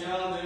Yeah.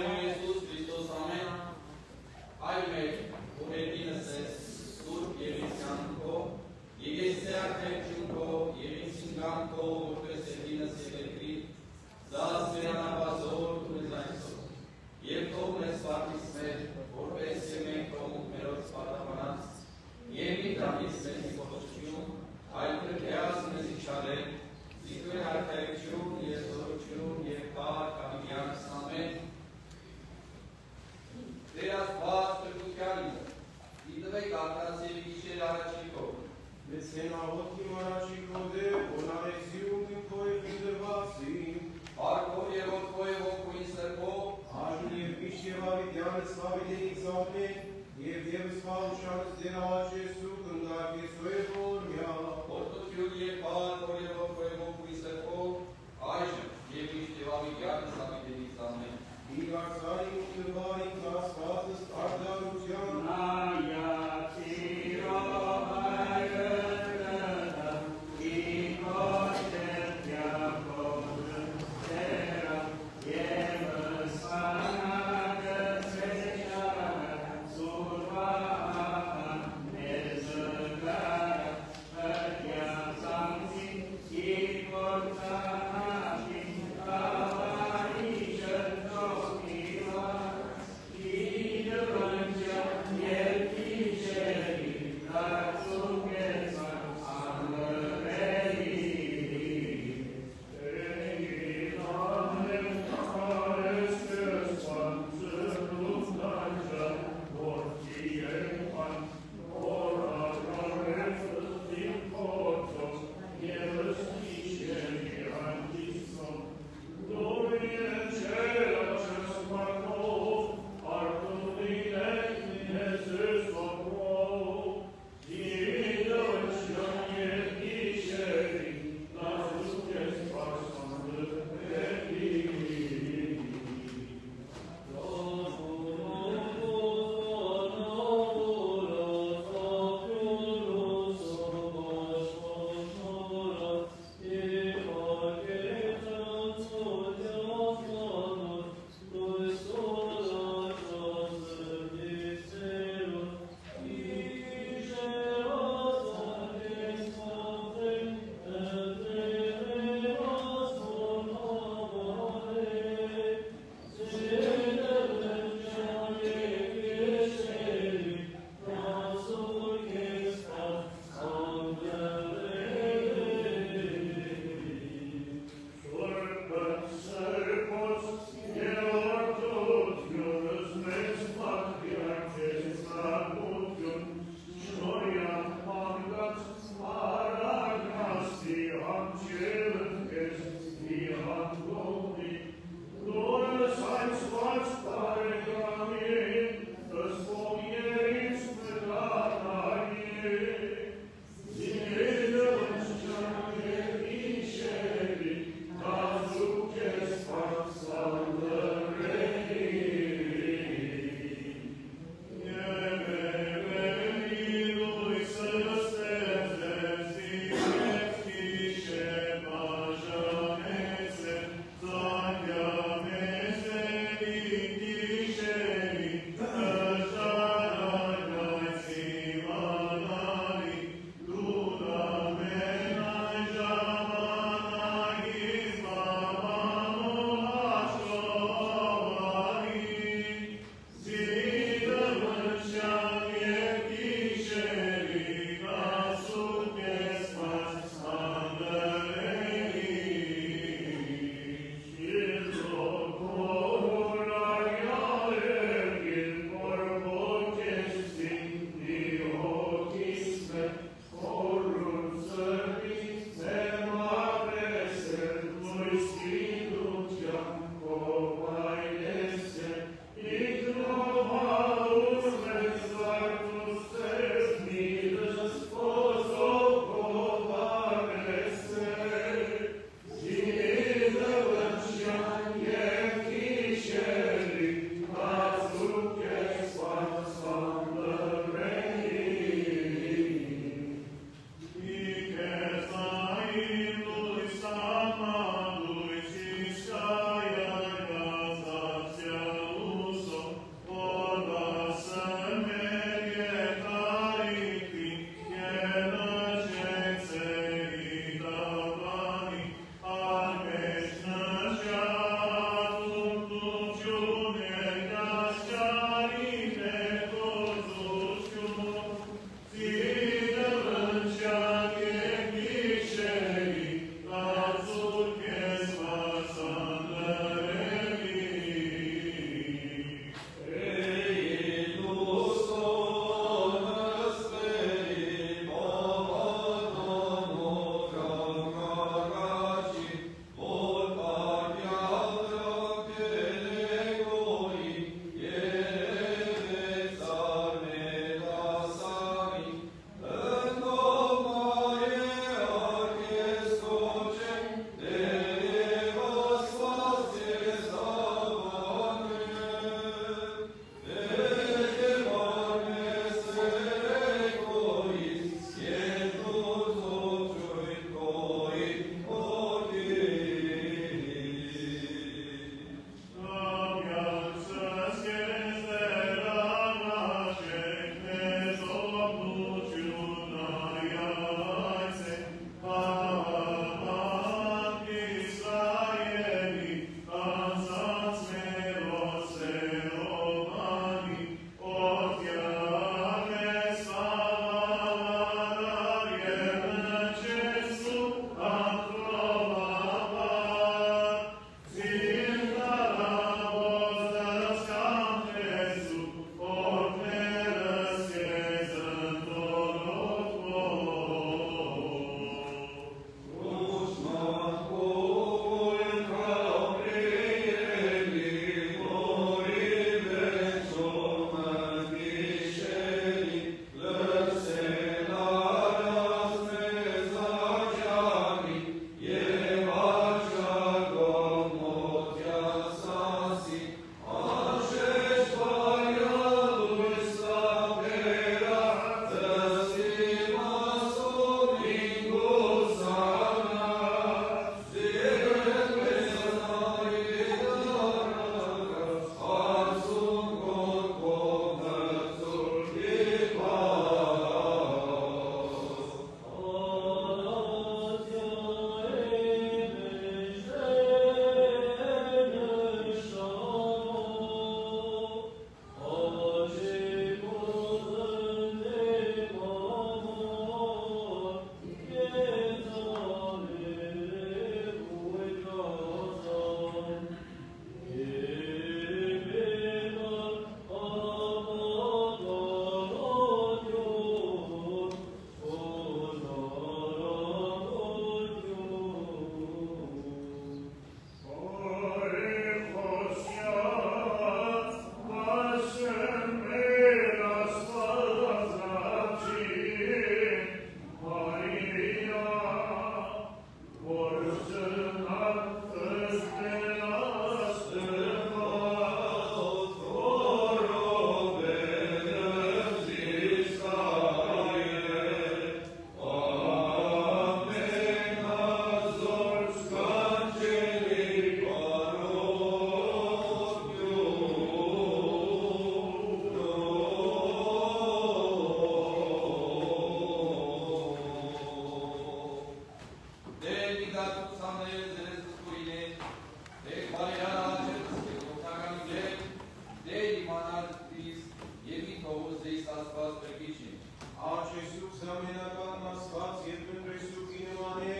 ամենական Աստված և ընտրեսուքի նման է,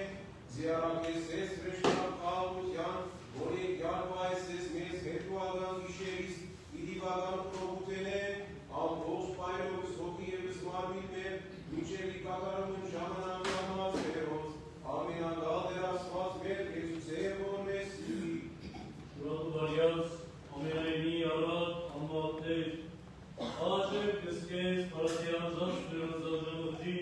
զիարակես ես վրեշտակ խաղաղության, որ եկյալ պայս ես մեզ հետուական գիշերից, իդիվական պրոբութեն է, ամբողջ պայրովս հոգի եվս մարմին մեր, մինչև իկակարումն ժամանակ ժամաց վերոց, ամենագալ դեր Աստված մեր Եզուս է որ մեզ սիրի։ Ուրատու բարյաց, ամենայնի առատ ամատներ, Աջև կսկես, պարասյան զաշվերան զաժամըտի,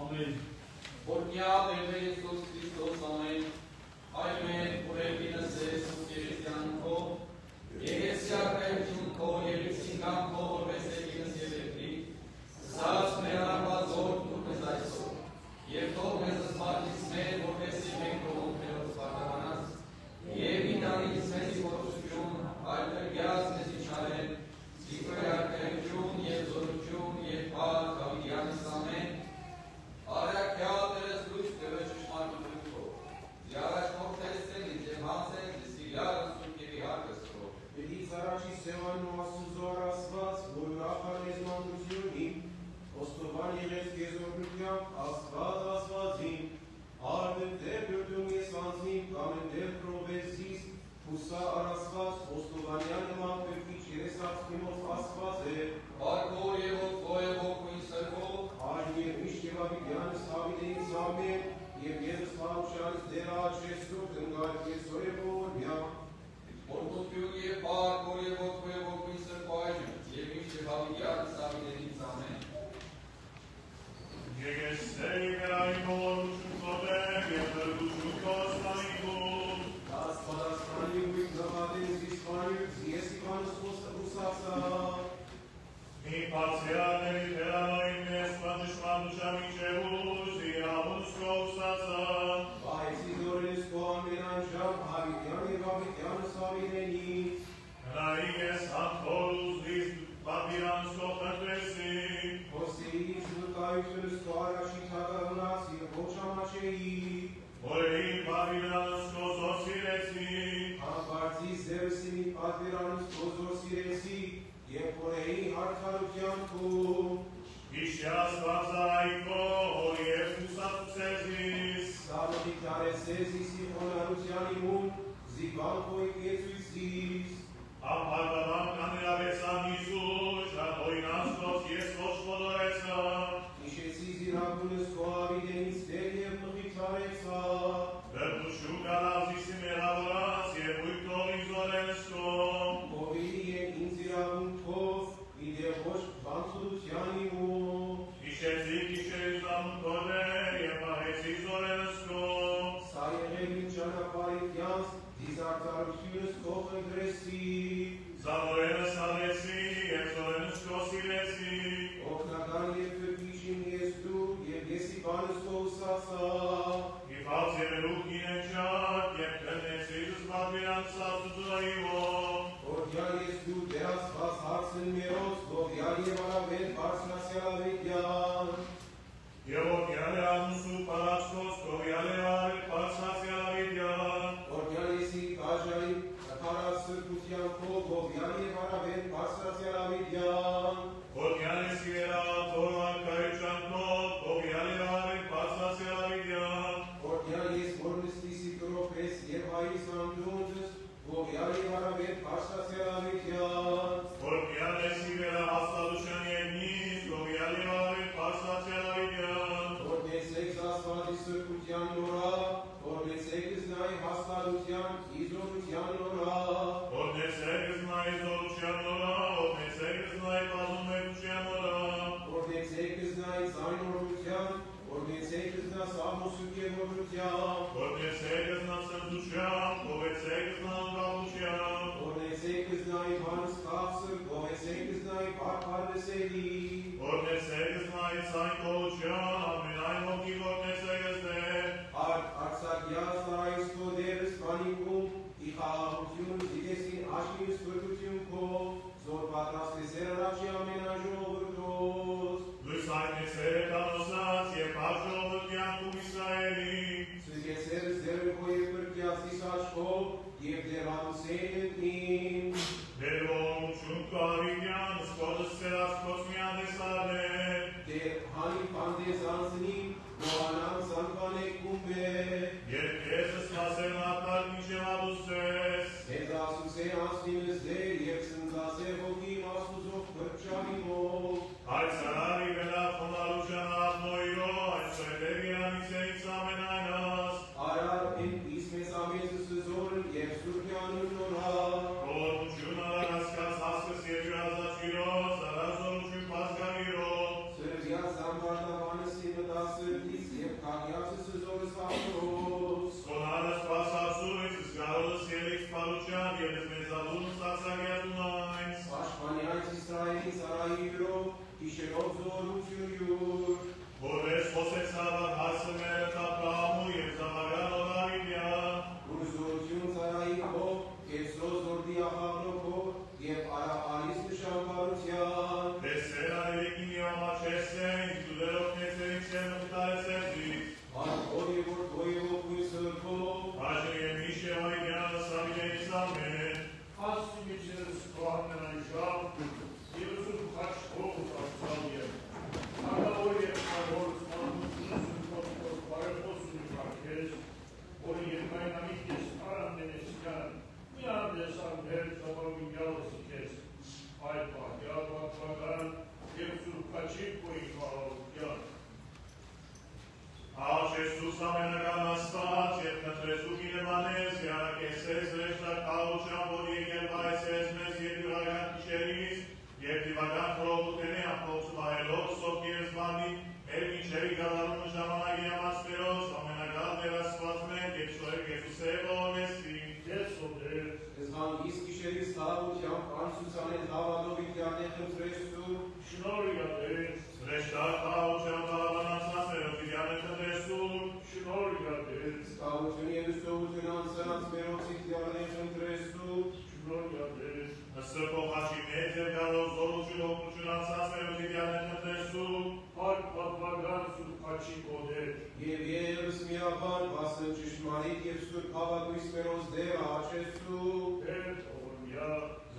Amen. Porniat de Iisus Hristos, amen. Amen, urevina se sucerianco, Iesia Creciunco, Iesinganco, Veselian Siebri, Sas Meravazor, Turmezaiso, Ietomezas Martis me, Vorvesimenco, Meros Paganas, Ievitanis Mesiporcium, Alpergias Mesicaren, Sicoia Creciun, Iezorciun, Iepal, Cavidianis, amen. Արաքյալներս լույս տվեց ճշմարտությունով, զիարաշ մորթեսցենից և հանցեց զիլյարը սունկերի հարկստրով։ Դից առաջի սեվանու ասուզոր ասված, որ ուրախան եզմանդությունի, ոստովան եղեց գեզորնությամբ ասված ասվածին, արդեն դեր գրդում ես անձին, կամ են դեր պրովեզիս, հուսա արասված, ոստովանյան նման պերկիչ երեսացքիմով ասված է, Բարկոր և ոտքո և ոգույն սրվով, Այժմ և միշտ և ավիդյանս հավիդեից ամեն, և եզս պարուշանս դեր աչեսուր տնգալ կեսոր է բորմյա, Որդություն և բարկոր և ոտքո և ոգույն սրվայժմ, և միշտ և հավիդյանս հավիդենից ամեն։ Das Padastani with Navadins Hispanics, yes, Ivan is supposed to Rusasa. Vai Sidores Coaminan Jam, Havidiani, Havidian Savineni. Poseis Lukaitus Koarashitaga Nasi, Bochamachi. Apartis Zersini Padviranus Kozor Siresi, Yeporei Hartarukianku. Salvatare Sesis, Honarusianimum, Zibanco e Kesuisis. Ishesis Iragunus Coavidenis Delia Pachitarexa. Movili in Zirabun Kov, Ide Rosh Bansudusianimum. Saieregin Chanaparikians, Dizartarusius Kochengresi. Oknagan Yefekishin Yestu, Yevgesipanus Kosasa. Ordian Yestu, Deras Vas Harsen Meros, Govian Yevaraven, Parsnasia Vidian. Ordianisi Kajai, Kataras Kutianko, Govian Yevaraven, Parsnasia Vidian. Ordianis Ornistis Ikropes, Yevais Andunzus, Govian Yevaraven, Parsnasia Vidian. Ordesex Asfadis Kutian Nora, Ordesex Nai Hasalutian, Izolutian Nora. Ordesex Nai Zainolutian, Ordesex Na Samosuke Morutian. Ordesex Nai Vans Kapsel, Govesex Nai Parpardeseli. Artsagias Nai Skoderes Panicum, Ihautium, Zigesin Ashmius Percutiumco, Zor Patras Teseracia Menajovertos. Sugeseres Dervoie Percias Isachko, Yev Deram Senetim. De Hani pandezanzini, Noanam Sanfane Kumbe, Երկեսս մասեր մատար մինչև ալուսես, Ezasuse Asnimes de, Yepsenzase Hoki Masuzov Perchavimo, Հայցարարի գնավ խոնարուշան աղնոյրո, այս սոյտերյանից էից ամենայնաս, Arar in Ismes Amezusuzor, Yepsurkianun Nora, Խորություն արարասկաց հասկս և յուրազաչիրոս, արազորություն պազգավիրոս, Սրվյա Զամբարդավանսի մտասրտից և Կագյացուսuzորս Աղնոս, Սոնարս պասացուրից, զգարոս ելիք պարուչան, և ես մեզալուն ստացագյատուն այնց, Աշխանյանց Իսրայելի Սարայիրով, Իշերով զորություն, որպես խոսեցավար հասը մերը տապրահամու և զավագան օնարիվյան, Ուրզորություն Սարայիրով, Կեսոս Զորդի Աղավնոքով և Արահալիս նշանվարության, Տեսեր արելիքին և ամաչեսեն, դուլերով կեցերից և մտարեսերձից, Արկով և որդով և ոգույն սրքով, Այժմ և միշտ և արիգյանս ամենից ամեն, Աստուգիչս կողմենայժամ, և ուսում խաչքով արձալ եմ, աղավոր և խավոր սմանությունս ուսմոտքով բարեխոսում իպարկես, որի երկայն ամիտ ես արանենեսկան, մի անդեսան հեր ծավագույնյալս իկես, այդ պահյալ պատվագան և սուրբ խաչիկ կոյի խաղաղության։ Աղ Եսուս ամենական աստված և կտրեսու գիրեմանես, յարակեսես ռեշտակաղության, որ եկել բայսես մեզ և յուրագան կիշերից, և դիվական խրողութենի ամպողցում այելով սոպ և զբանի, մեր մինչերի գալարումը ժամանակի ամասներոս, ամենական դեր աստված մեր, և շոյր Եսուսև ովեսի, Ես ոդեր, Զհանգիս գիշերից թաղությամբ Անսուսանես Հավադովիտ յատեխն ծրեսու, շնորհյալեր, ռեշտակաղության բավանացած մերոս իդյաներ կտրեսում, շնորհյալեր, Սկավություն և ուսովություն անսանած մերոցից յատեխն ծրեսու, շնորհյալեր, Սրբող հաչի մեծ և գալով զորություն օգնություն անցած մերոս իդյաներ կտրեսում, Հարկ պատվագան սուրբ խաչիկ ոդեր, և ևս միաբան վասն ճշմարիտ և սուրբ հավատույց մերոս դեր աչեսու, Տեր օրմյա,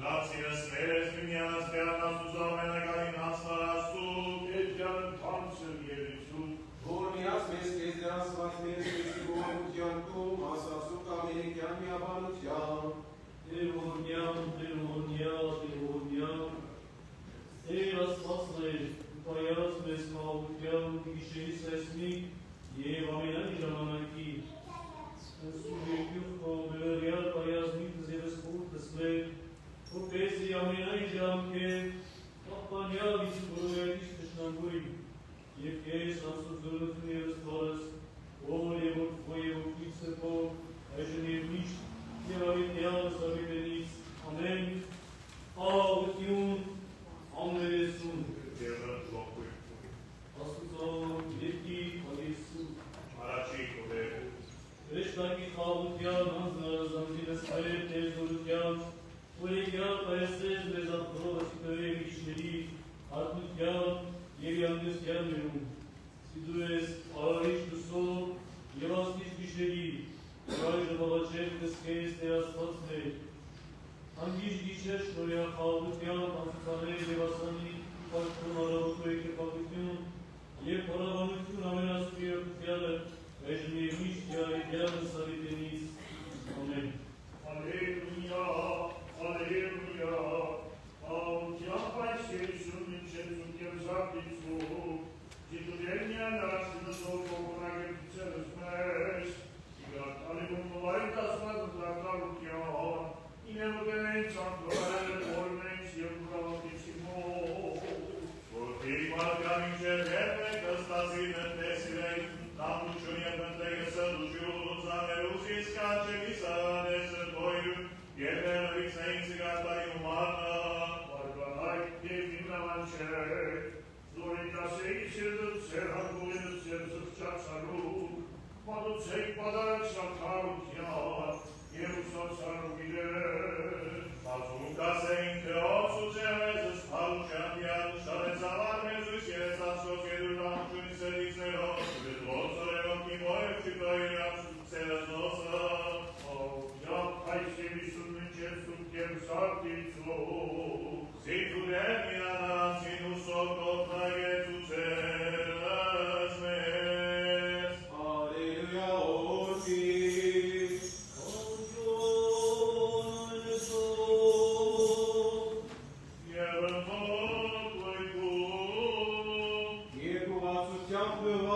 Զացիրս մերես միմյանս բյանաս ուզո ամենակային հանցվարաստու, Տեջյան թանցր երիցու, որ միած մեզ կեզ դրասված մերս կեսի գողանության կում, ասացուկ ամենիկյան միաբանության, Տերորմյան, Տեր աստվածներ, պայած մեզ մաղության, գիշերից հեսմիկ և ամենայն ժամանակի, Սուրեկյուղ կողմերյալ պայազմիկ ձևս խուրտս մեր, որպեսի ամենայն ժամքեր, պապանյալ իս որոյակից տշնանգույն, և կես անսուզորություն և ստվարս, որ և որդվո և որդվից սրպով, այժմ և միշտ, և ավետյալս ավետենից, ամեն, աղություն, ամներեսուն, և ընդլոքույն, աստուծով, երկի, ագեսու, առաջի կուդեր, Ռեշտակի խաղության հանձնարազանցինս հայր տերզորության, որ եկյալ պայսես մեզ ատքրով ասիկնորի միշների, հատմության և յանգստյան մերում, սիդու ես արարիչ դուսով և աստիչ գիշերի, որ այժմ աղաչել կսկես տեր աստված մեր, հանգիշ գիշեր շնորյալ խաղության, անցուցաներ և ասանի, պաշտում արավոտո եկեպակություն և պարավանություն ամենասպի եղությանը, այժմ և միշտ յարիդյանս ավետենից, ամեն։ Ալելույա, ալելույա, աղության պայսերիսուն մինչեցուկ և զապիցու, Տիտուդենյան արաշինուսով կողմնագետությունս մեզ, իգատ ալիվում նվայիտ ասված ընդրակարության, ինևուտենեն ծանքվել, որմենց և կրավատիցի մոտ, Որպի մարդկան մինչև հետ մեկ կստացին ընտեսիրեն, Նամություն և ընտեգսը դուժյούς աներուս իսկանչելի սարանեսը տոյրում, և ներվից էին սիգարտայի ումանա, Բարկանայք և իմնամանչեք, զորիտասեի սիրդըց սերհանգուլինս և զղջացարուկ, մատուցեք պադարակ շաքարության և ուսացարուկ իրեն, Ասում կասեին, թե ոցուցեղեզս պարուչան յան, շարեցավար մեզույս երեսացոց եդուրվանությունի սերիցներով, Ոսորևոք իմոև չիտոյրյան սուպցերս նոսը, Աղության պայսերիսուն մինչեցուկ և զապիցու, Զիթուրեն միանանցին ուսով կողնագեցուցեն, Amen.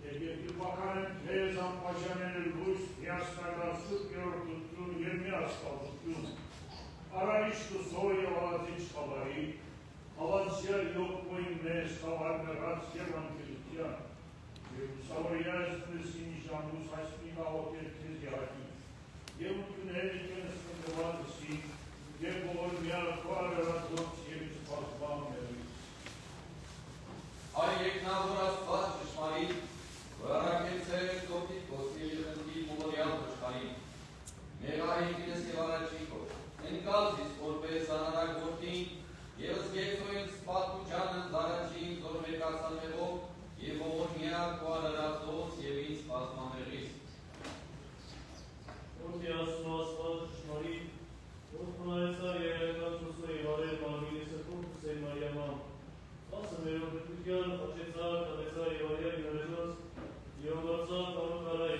Երկրպական թեզ անպաշանել լույս միասնագացուկ գերորդություն և միասպալություն, արարիշտ ու սոր և ալածիչ խավարի, հավանցյալ յոքմոյին մեզ խավարներած և անկելության, և ուսավորյաս նսին իժամուս հայսմի գաղոտեր քեզ յարակի, և ունքուներ իկենս կնդվատսի, և ողորմյալ խարարածոց և իսպասման ներից։ Այ երկնավոր աստված ճշմարիտ, որ առակեցեր տոպիտ ոսկի ժխնդի մոլորյալ վշխարի, մեղահեկինս և առաջիկով, ընկազիս որպես անարակ որդին, և զգեցոյն սպատուճանը զարաչին զորմեկացանվելով, և ողորմյակ ու արարածոց և ինձ պասմամեղիս։ Որդի ասում աստված ճշմարիտ, որ խնայեցար երեական ծուսը և արել մարմինի սրտում Հուսեյն Մարիաման, ասը մեր օգտության աչեցար, կատեցար և արյալ յորեզոց, և անգարցար կարուկարայի,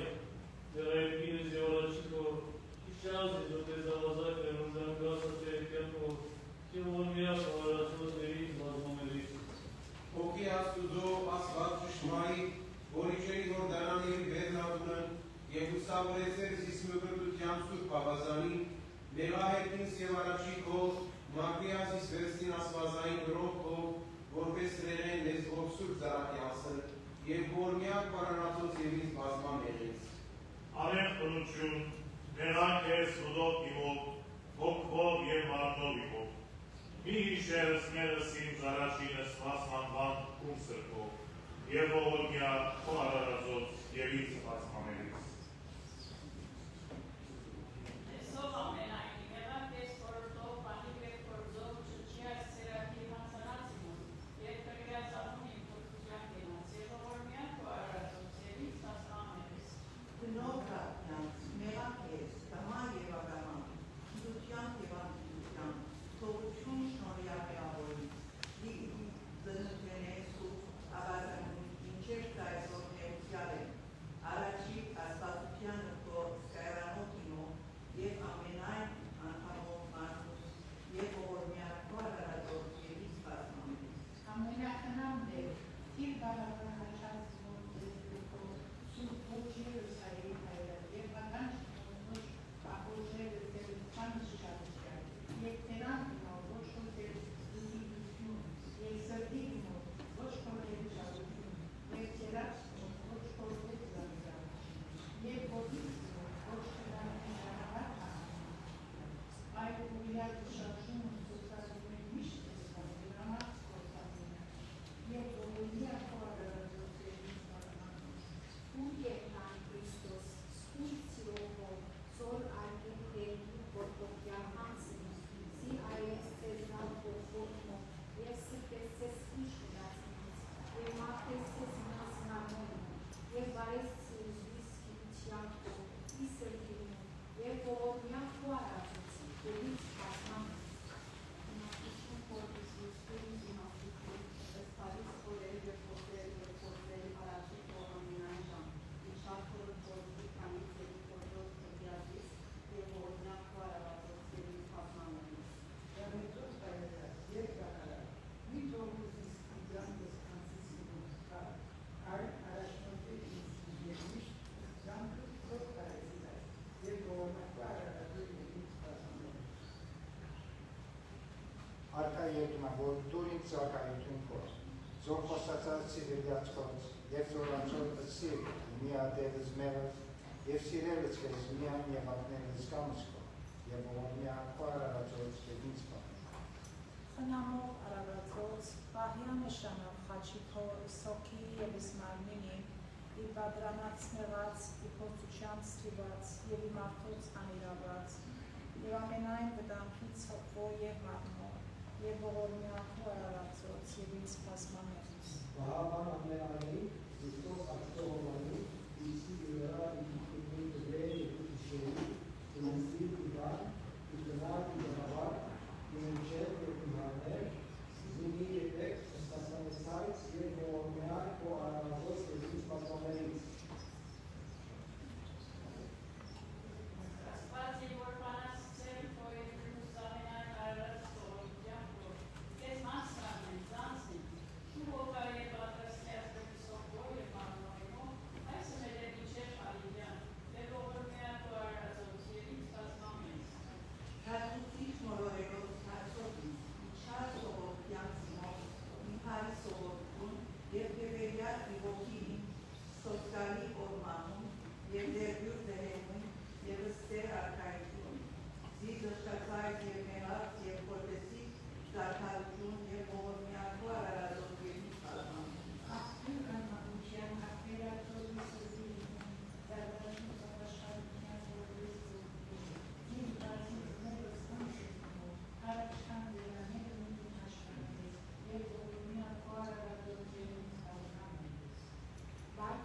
դեղայքինս և առաջիկով, իշչազից ոտես ավազակ վերնունդան գասը տերեկյանքով, և ողորմյակ արարածոց ներից բազմամերից։ Հոգի աստուծո աստված ճշմարիտ, որ իջերի Հորդանանի բերնատունն և ուսավորեցեր զիս մգրտության սուրբ ավազանի, մեղահեկինս և առաջիկով, մակրիազիս վերստին ասվածային գրոհքով, որպես ռեղեն լեզվով սուրբ զարակյասն, և ողորմյակ բարարածոց և ինձ բազմամեղից։ Ամեն խնություն, մեղանք ես հուդով իմով, հոգվով և մարդով իմով, մի հիշերս մեղս իմ զարաչինս մասմանվան ում սրկով, և ողորմյակ ու արարածոց և ինձ բազմամերից։ Տեսով ամենայն, եղավ ես խորհրդով, պանիվ և խորձով, չչիաս ծերակի հանցանացիմոն, և կրգյաց անում իմ թորքության գենաց, և ողորմյակ ու արարածոց, և ինձ բազմամերից։ Գնոհրատյանց, մեղաքես, կամա և ագամա, գիտության և անկիտության, թողություն շնորհյակավորից, դնութենես ու ավազանում, ինչեր կայսոր ներուցյալ են, առաջիկ աստվածությանը քո սկայրանոքինո և ամենայն անդամով մարդուս և ողորմյակ ու արարածոց և ինձ բազմամերից։ Ամենակնամն է, թիր բարավարաշած որդեզրուքով, սուրբ ոչերս հայերի հայրը, և հականչ ոչ ախոժերս և ծանս շարության, և տենան գնով, ոչ խորտեր զուգիություն, և սրդի գնով, ոչ խորտեր շարություն, և ծերած գնով, ոչ խորտեր զանզան, և ոտից գնով, ոչ խնարին շարավար այլ ուղիալ շարժում ու սոցարում են միշտ տեսան, և ամաց կործանինը, և ողորմյակ ու արարածոց և ինձ բազմամերից։ Ուրգենքան Քրիստոս, սկույր ծիրողով, ծոր արգին հերգի որտոքյան հանցին, զի այես ծեզնալ կողվորմով, և սրկես ծես իշ գնացնից, և մարդես ծես մնասնարմոնը, և բարես ծիզվիս կիության կով, իսրկինը, և ողորմյակ ու արածոցի, և ինձ բազմամերից։ Իմաստություն խորդիս ուսկույն իմաստություն, ըսպարիս խորել և խորդել և խորդել արածիկ ու ամենայն ժամ, ինչար խորդ քանից և խորդոց կրգյազից, և ողորմյակ ու արարածոց և ինձ բազմամերից։ Ժամեցոց հայերած, և կակարակ, մի թողուզիս իդրանքս կանցիսիմոց կար, այլ առաջնորդել ինձ և միշտ զանքը ոչ կարեցիլայ, և ողորմյակ ու արարածոց և ինձ բազմամերից։ Arka երկնա, որ դուր ինձ զակայություն կոր, զոր խոսացած սիրելյաց կորց, և զորացոր ըսիր մի ադևս մեղս, և սիրելս կեզ միան և ակներս կամս կոր, և ողորմյակ ու արարածոց և ինձ բազմամերից։ Խնամով արարածոց, պահյան նշանով խաչիքո, սոքի և իսմարմինի, իր բادرանած մեղած, իր փորձության ստիված և իր մարդոց անիրաված, և ամենայն վտանգից հոգվո և մարմնո, և ողորմյակ ու արարածոց և ինձ բազմամերից։ Վահավան ամենանի, Քրիստոս ակտողովանի, Իսի յուրա իքիքնի դրե և իքիշերի, ինձի իվան, իքնար իվահավար, իմենչև և իվաներ, զինի եպեք, ստասանեսայց և ողորմյակ ու արարածոց և ինձ բազմամերից։ Աստված և որ բանաս ծեր քո և քրուս ամենայն արարած ողորմության քո, ես մասրան եմ, ծանցն, ու հոգար և պատրաստյաց դեպս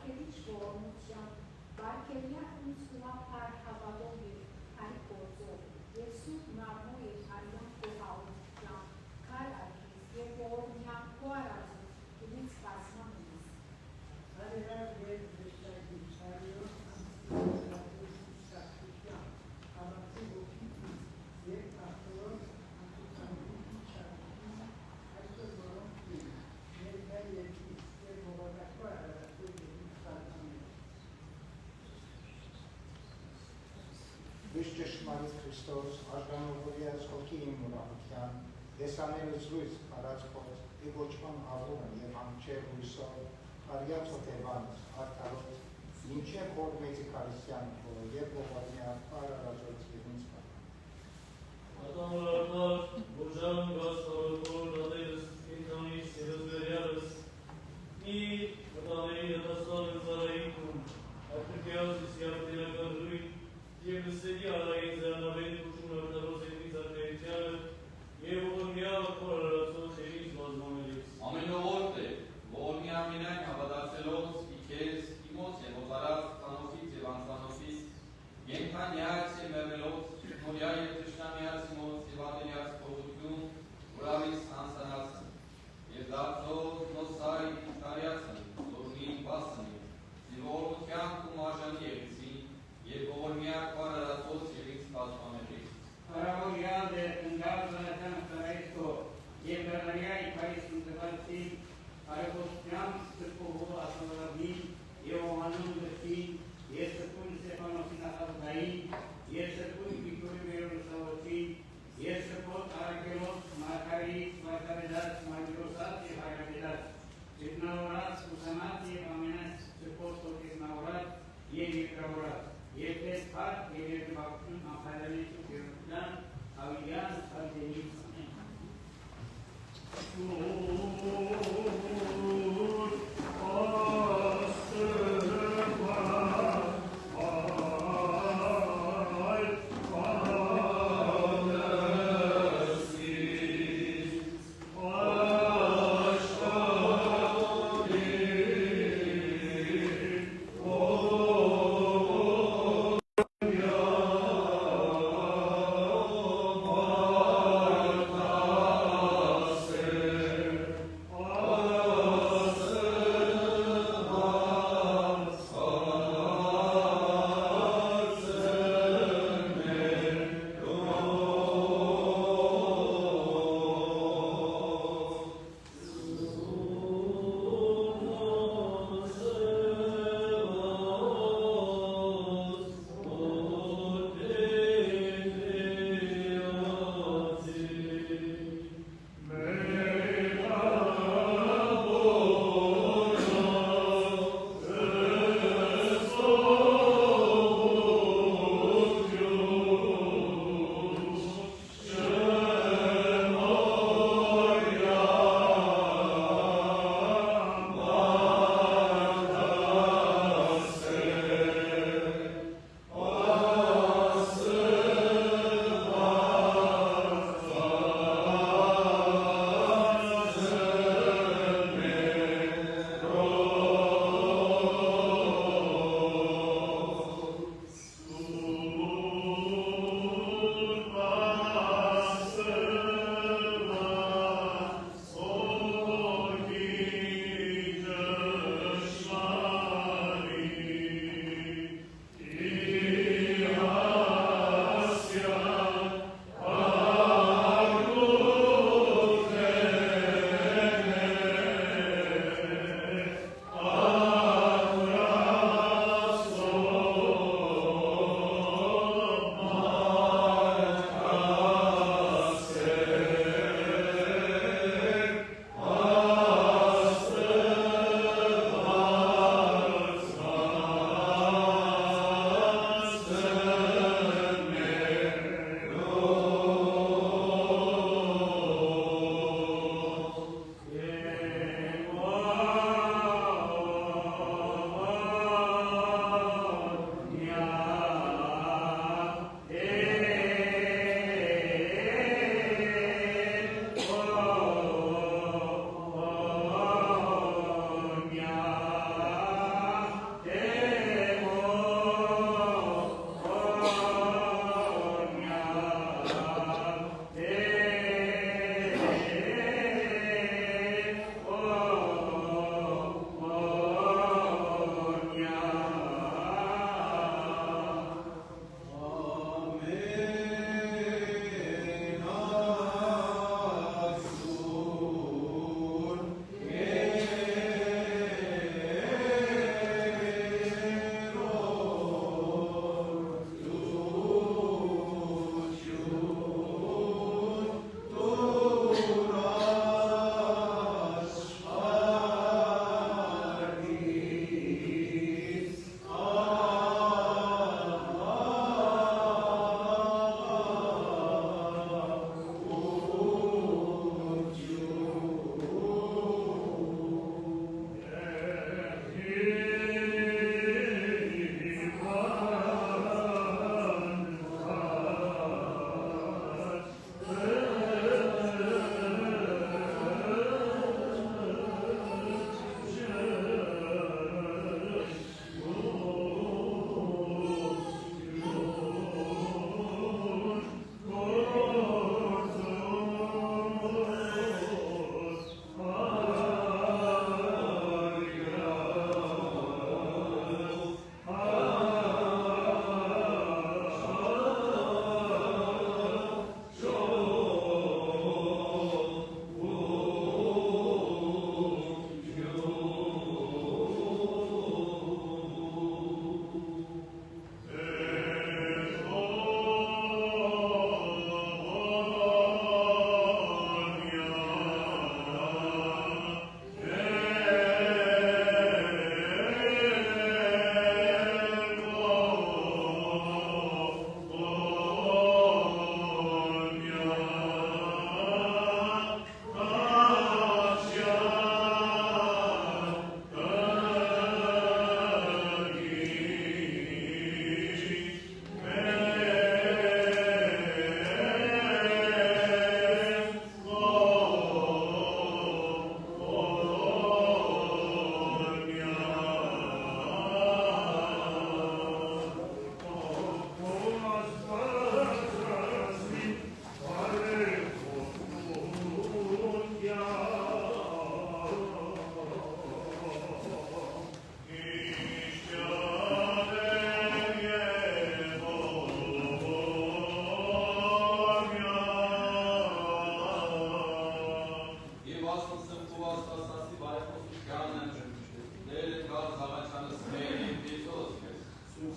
Արգելիչ ողորմության, վարկելյան ունցուլապար հավատով և հայ գործով, և սուտ մարմո և արյան կողաղության, կար արգիս և ողորմյան կոարածով իրենց կազման ունիս։ Արևար և վեշտակի չարիով անցիստատության, հավատի ոգիքից և ախորոց անցուցանքի չարիքին, այսօր որոնք ներկա երկից և հողակակվա արարատով երկից կազմանել։ Ըստ ճշմարիտ Քրիստոս, աշգանավորյաց հոգի իմ ուրախության, դեսանելուց լույս արած փոց, իգոչման աղուրն և համչեր հույսով, արյաց հոտևանց, արդարոց, մինչև հոր մեծի քարիսյան հոր և ողորմի արդար արածոց և ինձ կապան։ Ատամարատար, բոժան գասարոտոր դատերս, ինքանից և զբերյալս, իր վտաների հտասան ընծարայինքում, արկրկյալ իսյապտիրական լույն, և լսելի արային զրանավեն կուշուն արդարոց երկրից արկայությանը, և ողորմյալ կորարացոց երից բազմանելիս։ Ամենողորդ է, ողորմի ամենայն հավատացելով իքեզ, իմոց եմ ոտարած տանոթից և անտանոթից, ենքանյաց եմ մերմելով, նորյա և թշնամյաց իմոց և ատելյաց փողություն, ուրավից անսանացն, և դարձով նոսայ իշխարյացն, զորմին բասն, և ողորմության կումաժանի եղեցին, և ողորմյակ պարարացոց և ինձ կազմաներից։ Արավորյալ է ընդար զանական սարայստո, և գարնարյայի պայիսն տվարցին, արևոստյան սրկողով ասավորագին, և օհանում դրկին, և սրկույն Ստեփանոսին ախազգային, և սրկույն Վիկտորի վերորուսավոցին, և սրկոտ արակելոց մարգարից, վարկավետած, մարգիրոսած և հայրավետած, երկնավորած, ուսանած և ամենած սրկոտ ոտեսնավորած և երկրավորած, և տես պարկ և երկրվակություն ամպայրանից ու գերության, ավիլյան, սալդենից, Աստղ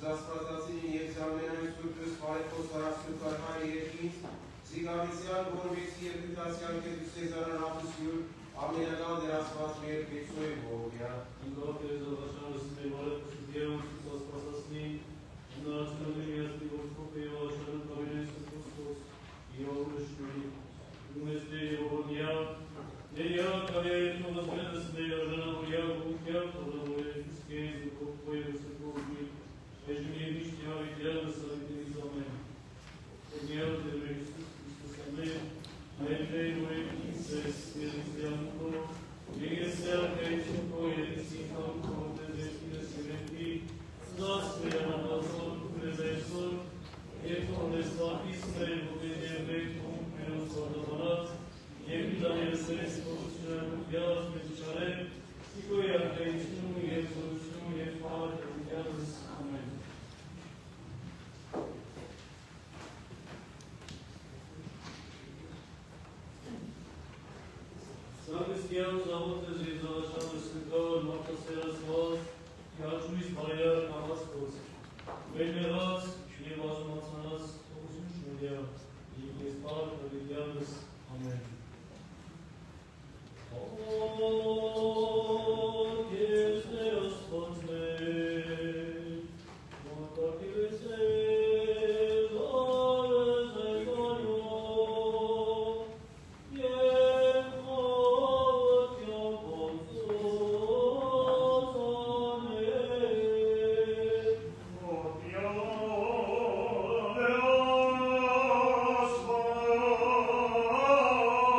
Աստվածածին և ամենայն սուրբս բարեփոս հարաստուկար հայր երկինց, զիգավիսյան որվեցի և գտասյան կետու սեզանան ապուսյուր, ամենական դերասված մեր կեցոյ բողյա։ Ինքով կեզ աղաշանսնի բարեպոսուտիան սպասպասասնի, նարացնալի միասնի որդով և աղաշանն կավինեսը Քրիստոս, և աղուշնի, ունեստի և ողորնյա, ներյա կավյայետ նողասմենս ներյաժանավորյա գուքյա, խորնավորյա Յիսուս կեզ ու կողքոյ ու սրկողի, Ești ești ideală să întâlniți oameni. Ideală de lui Iisus Hristos amen. Amen. Noi Iisus Hristianul. Este aici cu Elisicul cu de destinării. Noastră la noastră prezență. E con desfătise de vecu pentru sărbătorat. E când este soluția viață speciale. Și cu ea aici nu e soluție, e foarte viață. Amen. Սարգսյան զավոթը զիզավաշանը սկար, մարտասերած վազ, իաճույս բարյար կաղաց կոց, վերմեղած և ազումացանած ողություն շնորյա, և եսպար հավիդյանս, ամեն։ Աղոք էր աստված մեր, մատակիվես էր, արեզ էր գարյով, Amen.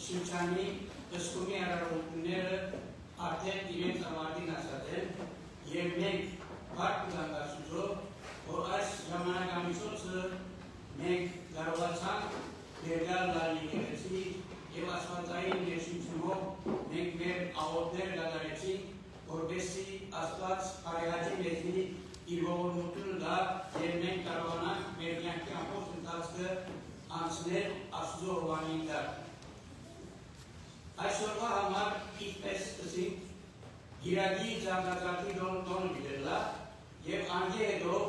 շրջանի ըսկումի արարողությունները արդեն իրենց ավարտին ասած են և մենք բարդ կզանգացուցով, որ այս ժամանակամիջոցը մենք կարողացանք ներկալ լալ եկեղեցի և աստվածային ներշնչումով մենք մեր աղոթներ կատարեցինք, որպեսզի Աստված բարեհաճի մեզնի իր ողորմությունը տա և մենք կարողանանք մեր կյանքի ամբողջ ընթացքը անցնել Աստծո հովանին տակ։ Այսօրվա համար ինչպես սկսենք Գիրակի զանգվածի տոնը գիտելա և անգե հետո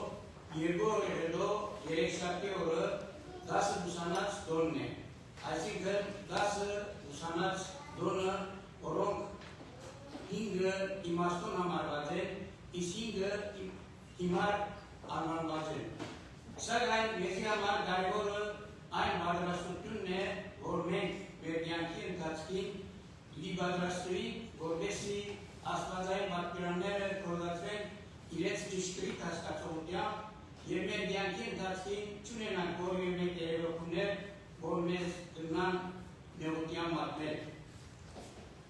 երկու օր հետո երեքշաբթի օրը 10 ուսանած տոնն է։ Այսինքն 10 ուսանած տոնը, որոնք 5-ը իմաստուն համարված են, իսկ 5-ը հիմար անվանված են։ Սակայն մեզի համար կարևորը այն պատրաստությունն է, որ մենք մեր կյանքի ընթացքին պիտի պատրաստվենք, որպեսզի աստվածային պատվիրանները գործածվեն իրենց ճշգրիտ հասկացողությամբ և մեր կյանքի ընթացքին չունենանք որևէ մեկ երևույթներ, որ մեզ կգնան նեղության մատնել։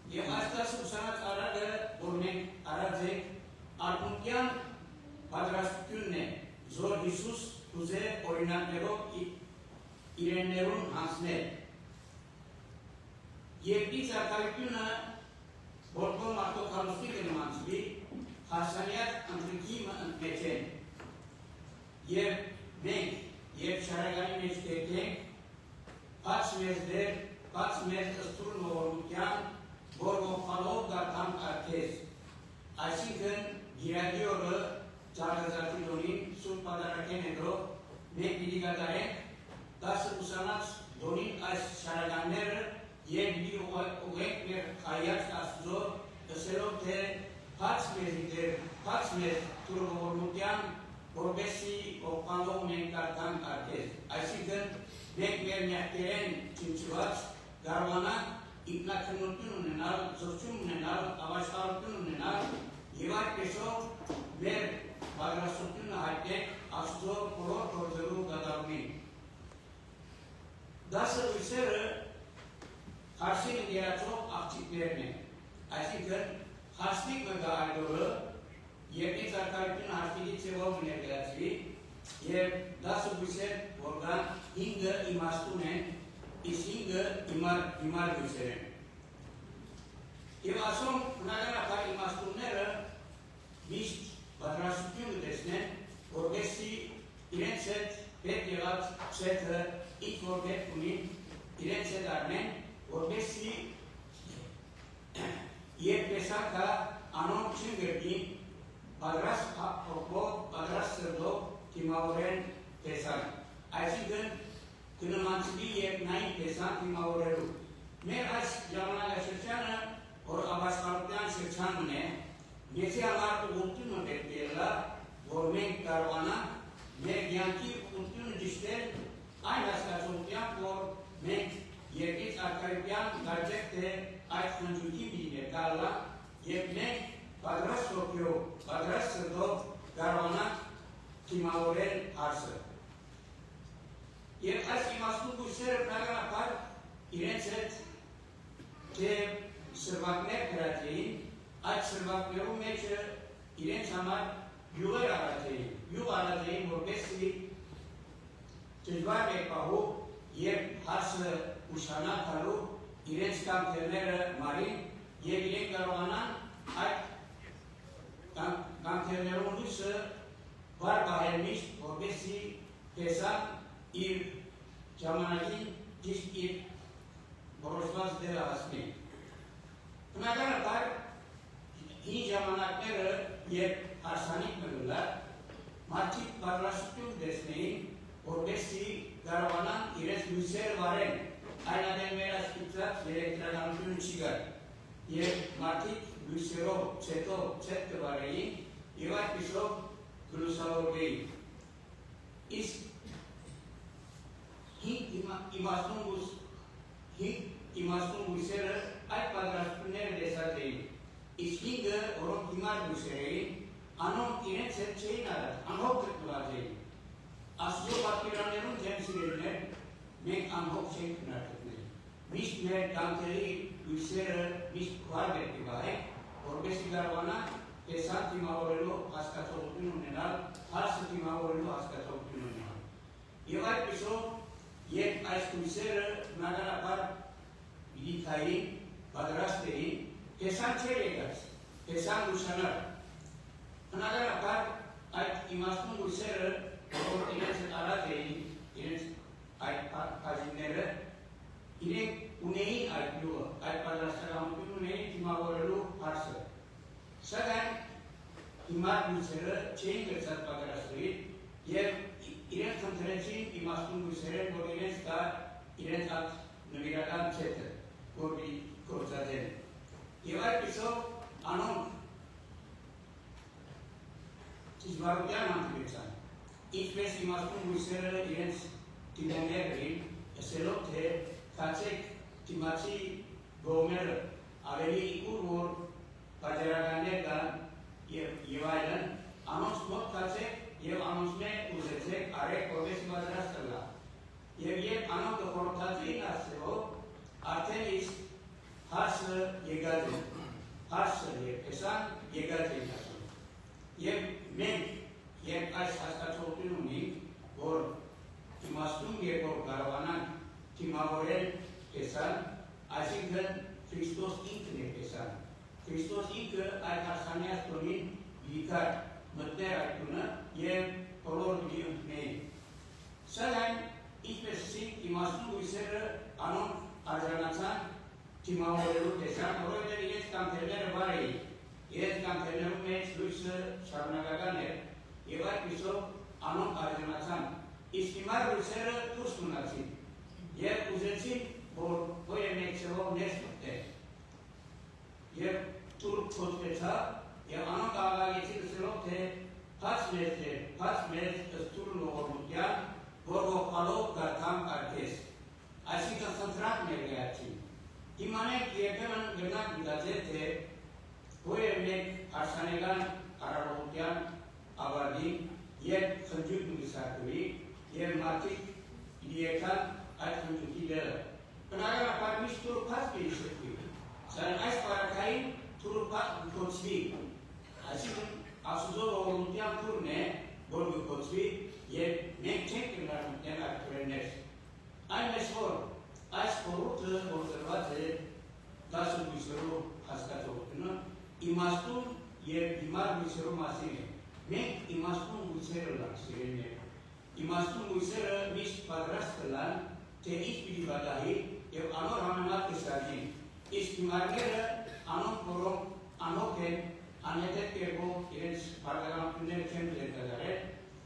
Եվ այս 10 ուսանած արարը, որ մենք արած ենք, արմունկյան պատրաստությունն է, զոր Հիսուս ուզե օրինակներով իրեններուն հանցնել։ Երկրի ծառայությունը որքան մարդոք հարուստի կնմանցվի, հասանյակ ընտրքի մեջ են։ Եվ մենք, երբ շարականի մեջ կերկենք, բաց մեզ դեր, բաց մեզ ըստրուն ողորմության, որ ողքալով գարդամ կարգես։ Այսինքն Գիրակի օրը Ճարտարապետի տոնին Սուրբ Պատարագեն հետո մենք պիտի կատարենք 10 ուսանած տոնին այս շարականները և պիտի ուղենք մեր հայաց Աստծո ասելով թե բաց մեզի դեր, բաց մեզ թուր ողորմության, որպեսզի ողքալով մենք գարդամ կարգես։ Այսինքն մենք մեր մեղքերեն չնչված կարողանանք ինքնակնություն ունենալ, զորություն ունենալ, ավաշխարություն ունենալ և այդպեսով մեր պատրաստությունը հայտնենք Աստծո բոլոր գործերու կատարումին։ 10 լույսերը խարսին ընկերացող աղջիկներն են, այսինքն խարսնիկ մգա այդ օրը երկրի ծառայությունը հաշվի ձևով ներկայացվի և 10 լույսեր, որ կան 5-ը իմաստուն են, իսկ 5-ը հիմար լույսեր են։ Եվ ասում բնականաբար իմաստունները միշտ պատրաստություն կտեսնեն, որպեսզի իրենց հետ պետք եղած սեթը ինչ որ պետք ունի իրենց հետ առնեն, որպեսզի երբ տեսակը անոնք չընկրկին պատրաստ հոգով, պատրաստ սրտով դիմավորեն տեսակ։ Այսինքն կնմանցվի և նային տեսակ դիմավորելու։ Մեր այս ժամանակաշրջանը, որ ապաշխարության շրջանն է, մեզի համար ուղղությունը պետք է եղա, որ մենք կարողանանք մեր կյանքի ուղղությունը ճշտել այն հասկացությամբ, որ մենք երկրի ծառայության կարծեք թե այդ խնջույքի պիտի ներկայացնա և մենք պատրաստ հոգով, պատրաստ սրտով կարողանանք դիմավորել հարցը։ Եվ այս իմաստուն լույսերը բնականաբար իրենց հետ թե սրվակներ գրած էին, այդ սրվակներու մեջը իրենց համար յուղեր արած էին, յուղ արած էին, որպեսզի դժվար է պահով և հարցը ուշանալ տալու իրենց կանթերները մարին և իրենք կարողանան այդ կանթերներու լույսը վար պահել միշտ, որպեսզի տեսակ իր ժամանակին ճիշտ իր որոշված դերը հասնի։ Բնականաբար հին ժամանակները երբ հարսանիք մգլար, մարդիկ պատրաստություն տեսնեին, որպեսզի կարողանան իրենց լույսերը վարեն, այնադեմ մեր ասպիծած էլեկտրականությունը չի գար, և մարդիկ լույսերով, ցետով, ցետ կվարեին և այդպիսով գլուսավորվեին։ Իսկ իմաստուն լույսերը այդ պատրաստությունները տեսած էին, իսկ 5-ը, որոնք հիմար լույսեր էին, անոնք իրենց հետ չէին արած, անհոգ գտնված էին։ Աստծո պատվիրաններուն ջեմ սիրելիներ, մենք անհոգ չենք հնարդետնել։ միշտ մեր կյանքերի լույսերը միշտ վար դեպի վայեք, որպեսզի կարողանանք տեսան դիմավորելու հասկացողություն ունենալ, հարցը դիմավորելու հասկացողություն ունենալ։ Եվ այդպիսով, երբ այս լույսերը բնականաբար դիտային, պատրաստ էին, տեսան չէր եկած, տեսան լուսանար։ Բնականաբար այդ իմաստուն լույսերը, որ իրենց տարած էին, իրենց այդ բաժինները, իրենք ունեին այդ յուղը, այդ պատրաստականություն ունեին դիմավորելու հարցը։ Սակայն հիմար լույսերը չէին գրծած պատրաստվին և իրենց խնդրեցին իմաստուն լույսերեն, որ իրենց կա իրենց այդ նվիրական չետը, որ գործածեն։ Եվ այդպիսով անոնք ճիզվարության հանդիպեցան, ինչպես իմաստուն լույսերը իրենց դիմումներին, ասելով թե կացեք դիմացի գողները ավելի ուր որ պատերականներ կան և այլն, անոնց մոտ կացեք և անոնցնե ուզեցեք արեք որպես պատրաստ կլա։ Եվ երբ անոնք խորհրդածին ասելով, արդեն իսկ հարցը եկած է, հարցը երբ տեսան եկած են ասում։ Եվ մենք, երբ այս հասկացողություն ունենք, որ իմաստուն երբ որ կարողանանք դիմավորել տեսան, այսինքն Քրիստոս ինքն է տեսան։ Քրիստոս ինքը այդ հարսանյաց տոնին լիքար մտներ այդ տունը և բոլոր մի ընկնեին։ Սակայն ինչպես ասենք իմաստուն լույսերը անոնք արժանացան դիմավորելու տեսան, որովհետև իրենց կանթերները վար էին, իրենց կանթերներում մեջ լույսը շարունակական էր և այդպիսով անոնք արժանացան, իսկ հիմար լույսերը դուրս մնացին և ուզեցին, որ ոյե մեկ ծևով ներս մտներ և տուր կոծվեցա և անոնք աղաղեցին ասելով, թե փաց մեզ էր, փաց մեզ ըստուր նողորմության, որ ողպալով գարթան կարգես, այսինքն խնդրանք ներգայացին։ Իմանենք երբեմն գնանք մտածել, թե ոյե մեկ հարսանեկան արարողության ավարտին, երբ խնդրուկ միսարկվի և մարդիկ իրեկան այդ խնդրուկի դերը։ Բնականաբար միշտ տուրը փաց պերի շրկվի, սակայն այս պարակային տուրը կոծվի, այսինքն Աստուծո ողորմության տուրն է, որ կոծվի և մենք չենք կնարմտնել այդ տուրերներս։ Այնպես որ այս խորհուրդը որ տրված է 10 լույսերով հասկացողությունը իմաստուն և հիմար լույսերով մասին է։ Մենք իմաստուն լույսերը լանք սիրելիներ։ Իմաստուն լույսերը միշտ պատրաստ կլան, թե ինչ պիտի պատահի և անոր համեմատ կստացին։ Իսկ հիմարները անոնք որոնք անոք են, անհետև կերպով իրենց բարձրականությունները չեն ձեր կատարել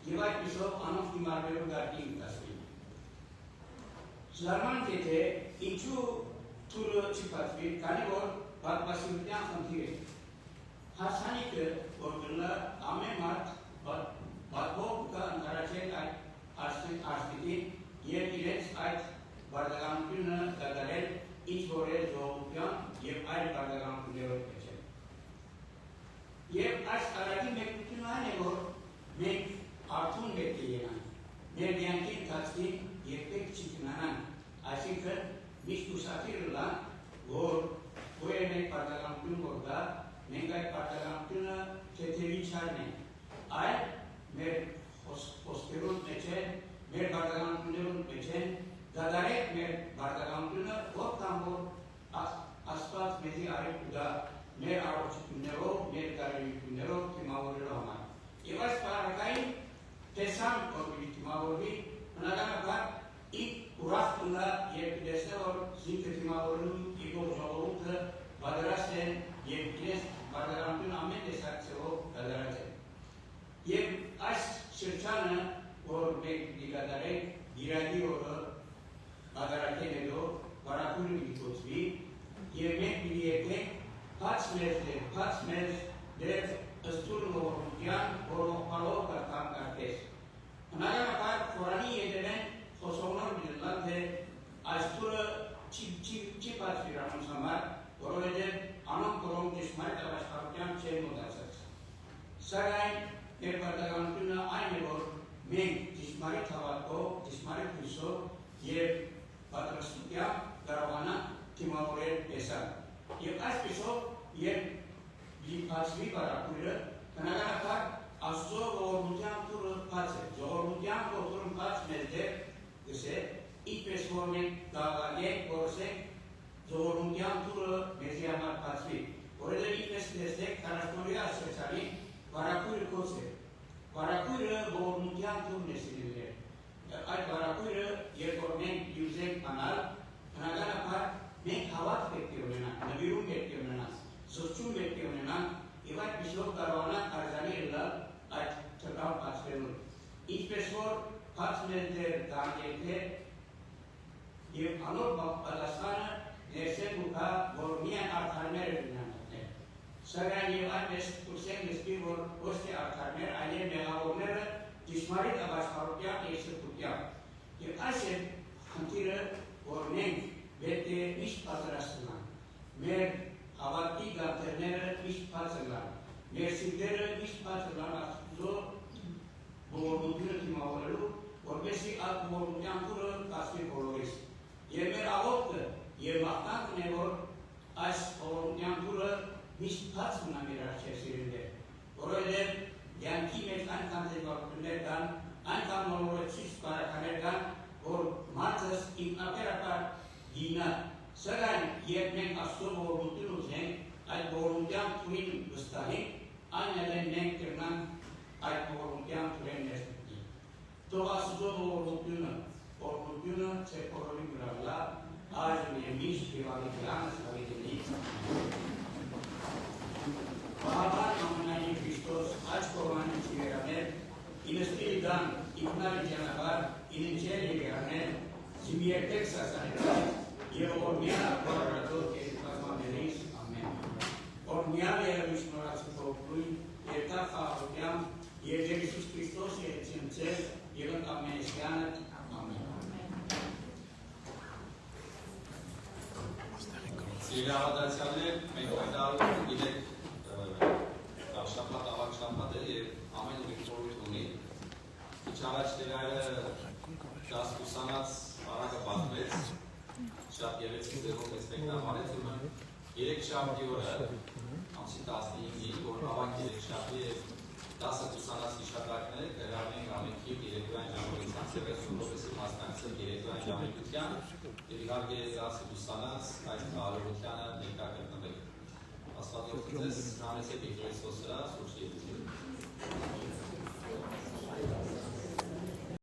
և այդպիսով անոնք հիմարներով գարկի ընկասվին։ Զարմանք է թե ինչու տուրը չի բացվի, քանի որ պատմասիրության խնդիր է։ Հարսանիքը, որ գնա ամեն մարդ պատվով կա ընդառաջել այդ արստիկին և իրենց այդ բարձրականությունը կատարել ինչ որ է ժողովության և այլ բարձրականություններով կեչել։ Եվ այս առաջին մեկնությունը այն է, որ մենք արդուն պետք է ենանք, մեր կյանքի ընթացքին երբեք չի գնանանք, այսինքն միշտ ուսախիր լանք, որ ոյե մեկ բարձրականություն որ կա, մենք այդ բարձրականությունը թեթևի չարն ենք, այլ մեր խոսքերուն մեջ են, մեր բարձրականություններուն մեջ են, դադարեք մեր բարձրականությունը, որքան որ Աստված մեզի արեք ուդա մեր առողջություններով, մեր կարելություններով թիմավորելու համար։ Եվ այս պարակային տեսան, որ պիտի թիմավորվի, բնականաբար ինք ուրախ կնա, երբ տեսնե, որ զինքը թիմավորելու իկող ժողովուրդը պատրաստ են և իրենց բարձրականությունը ամեն տեսակ ծևով դադարած են։ Եվ այս շրջանը, որ մենք պիտի կատարենք, գիրակի օրը բادرակեն հետո վարակուրը պիտի կոծվի և մենք պիտի եկենք փաց մեզ դեր ըստուր նողորմության, որ ողպալով կրթան կարգես։ Բնականաբար Խորանի ետևեն խոսողնոր միլան, թե այս տուրը չի բացվիր անոնց համար, որովհետև անոնք որոնք ճշմարիտ ապաշխարության չեն մոտացած։ Սակայն մեր բարձրականությունը այն է, որ մենք ճշմարիտ հավատքով, ճշմարիտ հույսով և պատրաստությամբ կարողանա թիմավորել տեսան։ Եվ այսպիսով, երբ լիփացվի բարակույրը, բնականաբար Աստծո ողորմության տուրը բաց է, ողորմության կողորում բաց մեր դեր գսե, ինչպես որ մենք գաղալենք, որսենք, ողորմության տուրը մեզի համար բացվի, որել ինչպես տեսեք 40-ի ասեցանի բարակույրը կոց է, բարակույրը ողորմության տուրն է սիրել է, այդ բարակույրը երբ որ մենք յուզենք անալ, բնականաբար մենք հավատ պետք է ունենանք, նվիրում պետք է ունենանք, զորություն պետք է ունենանք, եւ այդպիսով կարողանանք արժանի ելալ այդ թկավ բացվելուն։ Ինչպես որ բացնել դեր դանգեքներ եւ անոր պատասխանը ներսեն ուկա, որ միայն արդարներ ունենան։ Սակայն եւ այնպես ուսենք նստի, որ ոչ թե արդարներ, այլև մեղավորները ճշմարիտ ապաշխարության եւ սրբության։ Եվ այս է խնդիրը, որ մենք պետք է միշտ պատրաստենք։ Մեր հավատքի գաղթերները միշտ բաց ըլան, մեր սիրտերը միշտ բաց ըլան Աստծո ողորմությունը դիմավորելու, որպեսզի այդ ողորմության տուրը բացվի բոլորիս։ Եվ մեր աղոթքը եւ մաղթանքն է, որ այս ողորմության տուրը միշտ բաց մնա մեր առջև սիրելիներ, որովհետև կյանքի մեջ այնքան դժվարություններ կան, այնքան մոլորեցուցիչ բարականեր կան, որ մարդս ինքնաբերաբար գինա։ Սակայն երբ մենք Աստծո ողորմություն ուզենք, այդ ողորմության տուրին վստահենք, այն էլ մենք կրնանք այդ ողորմության տուրեն ներսպտի։ Թող Աստծո ողորմությունը ձեր բոլորի վրա լա, այժմ եւ միշտ եւ ալիքյանս հավիտենից։ Բահաբան ամենային Քրիստոս այս կողմանի չիվերաներ, ինստիլի դան իգնալի ճանապար, ինինչել եգերաներ, զիմիերտեք սասաներար, եւ օրմյան ապարատոտ կեզիկազմաներիս, ամեն։ Օրմյան երևիշ նորացի փոքրույն, երկար խաղաղության, եւ Յիսուս Քրիստոս երեցին ձեզ, եւ ամենեսյանը, ամեն։ Սիրահատացյաններ, մենք հայտարարում գիտեք շաբաթ ավակ շաբաթ է եւ ամեն մի խորհուրդ ունի։ Ինչ առաջ դերայը դաս ուսանած արագը բացվեց, շատ գեղեցիկ ձևով սպեկտակլարեց, ուրեմն 3 շաբթի օրը ամսի 15-ին, որ ավակ 3 շաբթի եւ 10 ուսանած գիշատակներ կհրավիրենք ամենքի երեկոյան ժամանակ 30 պրոֆեսոր մասնակցել երեկոյան ժամանակության եւ իհարկե 10 ուսանած այդ կարողությանը ներկա գտնվել։ Աստված օգնեց Հրանես Քրիստոսը սուրճ